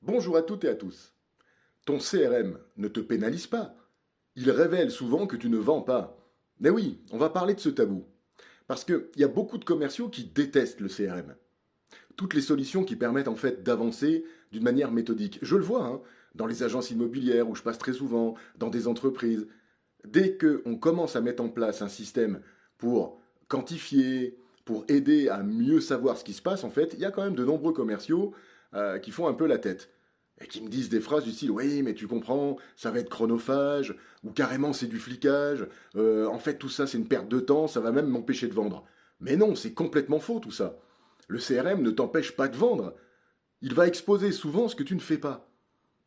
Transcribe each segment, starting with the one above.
Bonjour à toutes et à tous. Ton CRM ne te pénalise pas. Il révèle souvent que tu ne vends pas. Mais oui, on va parler de ce tabou. Parce qu'il y a beaucoup de commerciaux qui détestent le CRM. Toutes les solutions qui permettent en fait d'avancer d'une manière méthodique. Je le vois, hein, dans les agences immobilières où je passe très souvent, dans des entreprises. Dès qu'on commence à mettre en place un système pour quantifier, pour aider à mieux savoir ce qui se passe, en fait, il y a quand même de nombreux commerciaux qui font un peu la tête et qui me disent des phrases du style «Oui, mais tu comprends, ça va être chronophage», ou carrément c'est du flicage, en fait tout ça c'est une perte de temps, ça va même m'empêcher de vendre. Mais non, c'est complètement faux tout ça. Le CRM ne t'empêche pas de vendre, il va exposer souvent ce que tu ne fais pas.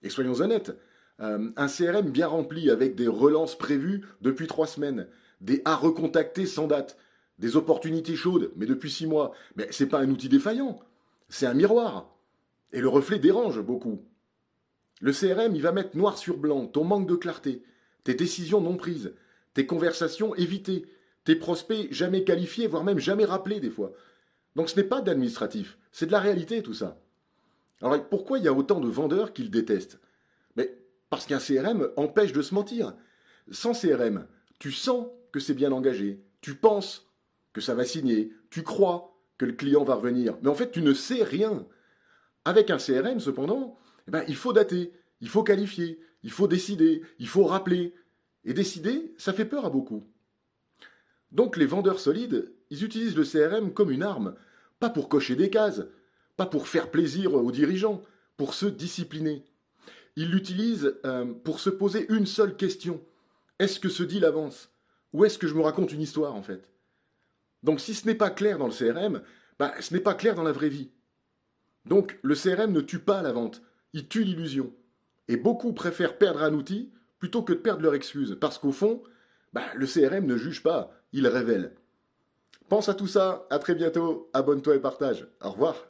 Et soyons honnêtes, un CRM bien rempli avec des relances prévues depuis 3 semaines, des à recontacter sans date, des opportunités chaudes, mais depuis 6 mois, mais c'est pas un outil défaillant, c'est un miroir. Et le reflet dérange beaucoup. Le CRM, il va mettre noir sur blanc ton manque de clarté, tes décisions non prises, tes conversations évitées, tes prospects jamais qualifiés, voire même jamais rappelés des fois. Donc ce n'est pas d'administratif, c'est de la réalité tout ça. Alors pourquoi il y a autant de vendeurs qui le détestent? Mais parce qu'un CRM empêche de se mentir. Sans CRM, tu sens que c'est bien engagé, tu penses que ça va signer, tu crois que le client va revenir, mais en fait tu ne sais rien. Avec un CRM, cependant, eh ben, il faut dater, il faut qualifier, il faut décider, il faut rappeler. Et décider, ça fait peur à beaucoup. Donc les vendeurs solides, ils utilisent le CRM comme une arme, pas pour cocher des cases, pas pour faire plaisir aux dirigeants, pour se discipliner. Ils l'utilisent pour se poser une seule question. Est-ce que ce deal avance? Ou est-ce que je me raconte une histoire en fait? Donc si ce n'est pas clair dans le CRM, bah, ce n'est pas clair dans la vraie vie. Donc le CRM ne tue pas la vente, il tue l'illusion. Et beaucoup préfèrent perdre un outil plutôt que de perdre leur excuse, parce qu'au fond, bah, le CRM ne juge pas, il révèle. Pense à tout ça, à très bientôt, abonne-toi et partage. Au revoir.